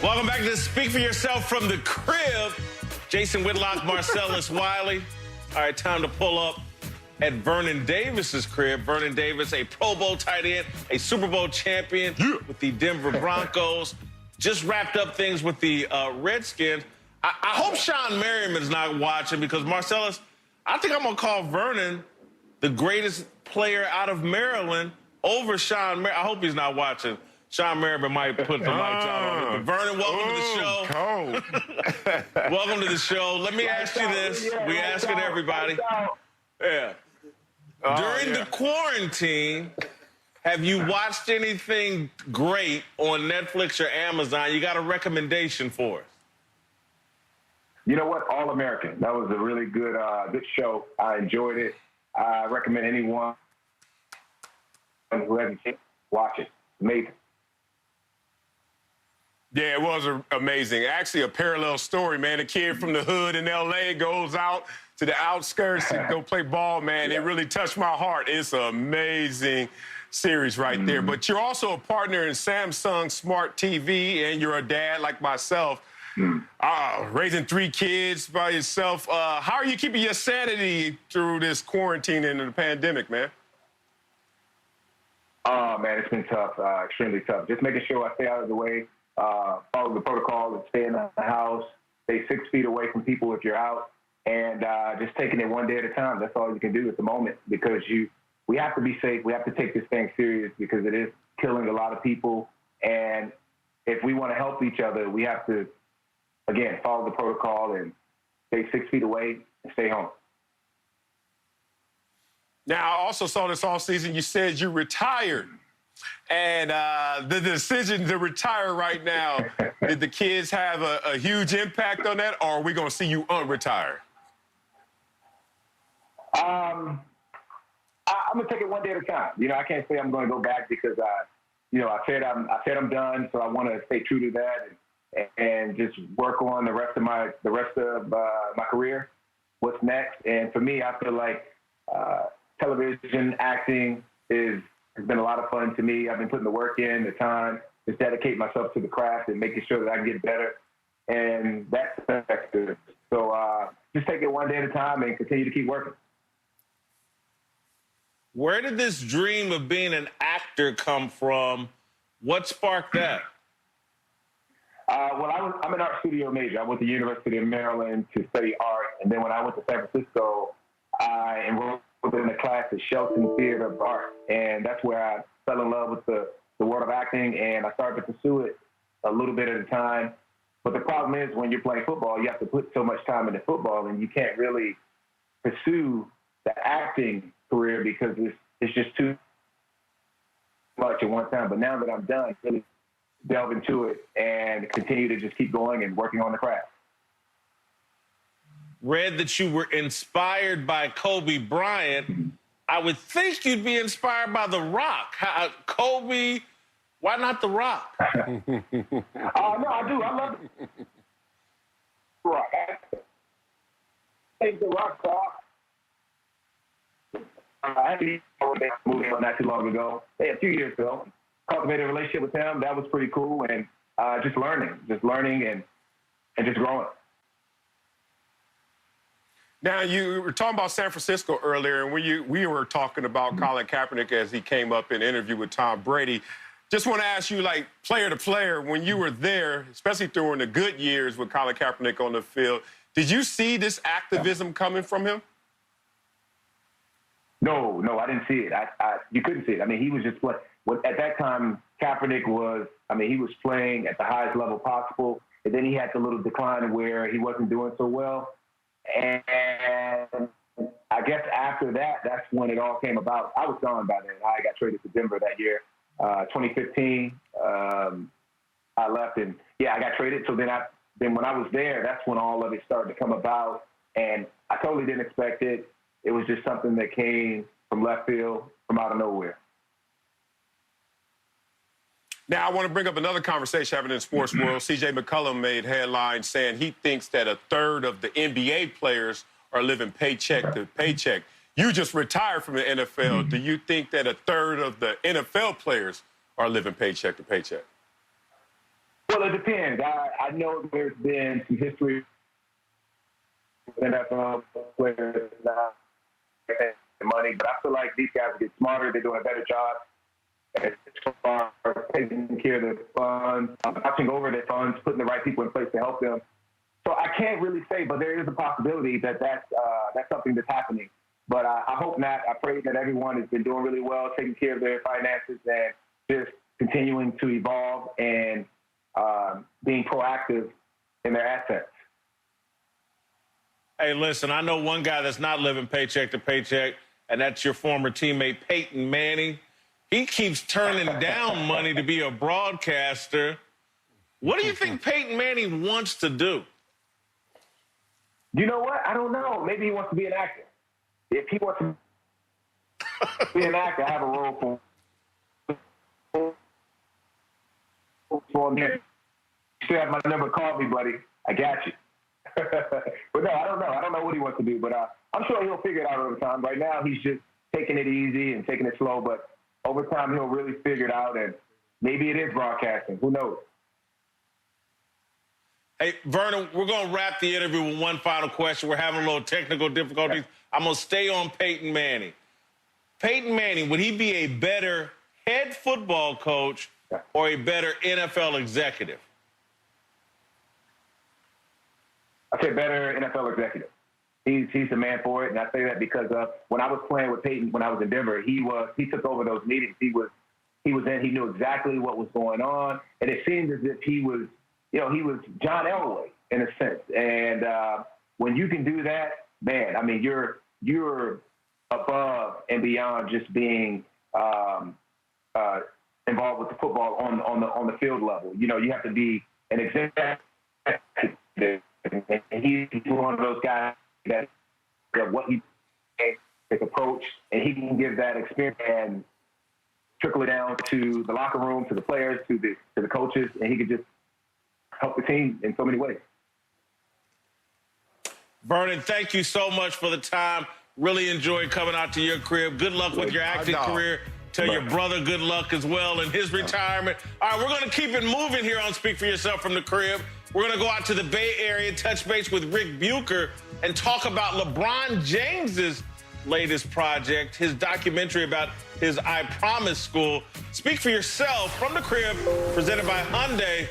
Welcome back to Speak for Yourself from the Crib. Jason Whitlock, Marcellus Wiley. All right, time to pull up at Vernon Davis's crib. Vernon Davis, a Pro Bowl tight end, a Super Bowl champion with the Denver Broncos. Just wrapped up things with the Redskins. I hope Sean Merriman is not watching because, Marcellus, I think I'm going to call Vernon the greatest player out of Maryland over Sean Merriman. I hope he's not watching. Sean Merriman might put the lights out on it. But Vernon, welcome to the show. Cold. Welcome to the show. Let me ask you this. We ask it everybody. Yeah. During the quarantine, have you watched anything great on Netflix or Amazon? You got a recommendation for us? You know what? All American. That was a really good show. I enjoyed it. I recommend anyone who hasn't seen it, watch it. Amazing. Yeah, it was amazing. Actually, a parallel story, man. A kid from the hood in L.A. goes out to the outskirts to go play ball, man. It really touched my heart. It's an amazing series right there. But you're also a partner in Samsung Smart TV, and you're a dad like myself. Raising 3 kids by yourself. How are you keeping your sanity through this quarantine and the pandemic, man? Oh, man, it's been tough, extremely tough. Just making sure I stay out of the way, follow the protocol, and stay in the house, stay 6 feet away from people if you're out, and just taking it one day at a time. That's all you can do at the moment because we have to be safe. We have to take this thing serious because it is killing a lot of people. And if we want to help each other, we have to, again, follow the protocol and stay 6 feet away and stay home. Now, I also saw this all season. You said you retired. And the decision to retire right now, did the kids have a huge impact on that, or are we going to see you unretire? I'm going to take it one day at a time. You know, I can't say I'm going to go back because, I said I'm done, so I want to stay true to that and just work on the rest of my career. What's next? And for me, I feel like television acting has been a lot of fun to me. I've been putting the work in, the time, just dedicate myself to the craft and making sure that I can get better. And that's effective. So just take it one day at a time and continue to keep working. Where did this dream of being an actor come from? What sparked that? Well, I'm an art studio major. I went to the University of Maryland to study art. And then when I went to San Francisco, I enrolled in a class at Shelton Theater of Art. And that's where I fell in love with the world of acting. And I started to pursue it a little bit at a time. But the problem is when you're playing football, you have to put so much time into football and you can't really pursue the acting career because it's just too much at one time. But now that I'm done, really delve into it and continue to just keep going and working on the craft. Read that you were inspired by Kobe Bryant. I would think you'd be inspired by The Rock. Kobe, why not The Rock? No, I do. I love The Rock. I think The Rock I had a movie not too long ago, a few years ago. Cultivated a relationship with him. That was pretty cool. And just learning and just growing. Now, you were talking about San Francisco earlier, and we were talking about Colin Kaepernick as he came up in an interview with Tom Brady. Just want to ask you, like, player to player, when you were there, especially during the good years with Colin Kaepernick on the field, did you see this activism coming from him? No, I didn't see it. You couldn't see it. I mean, he was just at that time, Kaepernick was, he was playing at the highest level possible, and then he had the little decline where he wasn't doing so well. And I guess after that, that's when it all came about. I was gone by then. I got traded to Denver that year, 2015. I left, and I got traded. So then when I was there, that's when all of it started to come about. And I totally didn't expect it. It was just something that came from left field, from out of nowhere. Now, I want to bring up another conversation happening in the sports world. C.J. McCollum made headlines saying he thinks that a third of the NBA players are living paycheck to paycheck. You just retired from the NFL. Do you think that a third of the NFL players are living paycheck to paycheck? Well, it depends. I know there's been some history with NFL players not getting money, but I feel like these guys get smarter. They're doing a better job as far as taking care of their funds, watching over their funds, putting the right people in place to help them. So I can't really say, but there is a possibility that that's something that's happening. But I hope not. I pray that everyone has been doing really well, taking care of their finances and just continuing to evolve and being proactive in their assets. Hey, listen, I know one guy that's not living paycheck to paycheck, and that's your former teammate, Peyton Manning. He keeps turning down money to be a broadcaster. What do you think Peyton Manning wants to do? You know what? I don't know. Maybe he wants to be an actor. If he wants to be an actor, I have a role for him. You still have my number. Call me, buddy. I got you. But no, I don't know. I don't know what he wants to do, but I'm sure he'll figure it out over time. Right now, he's just taking it easy and taking it slow, but over time, he'll really figure it out, and maybe it is broadcasting. Who knows? Hey, Vernon, we're going to wrap the interview with one final question. We're having a little technical difficulties. I'm going to stay on Peyton Manning. Peyton Manning, would he be a better head football coach or a better NFL executive? I say better NFL executive. He's the man for it, and I say that because when I was playing with Peyton when I was in Denver, he took over those meetings. He was in. He knew exactly what was going on, and it seemed as if he was John Elway in a sense. And when you can do that, man, I mean, you're above and beyond just being involved with the football on the field level. You know, you have to be an executive, and he's one of those guys that what he his approach, and he can give that experience and trickle it down to the locker room, to the players, to the coaches, and he could just help the team in so many ways. Vernon, thank you so much for the time. Really enjoyed coming out to your crib. Good luck with your acting career. Tell your brother good luck as well in his retirement. All right, we're going to keep it moving here on Speak for Yourself from the Crib. We're going to go out to the Bay Area, touch base with Rick Bucher, and talk about LeBron James's latest project, his documentary about his I Promise school. Speak for Yourself from the Crib, presented by Hyundai.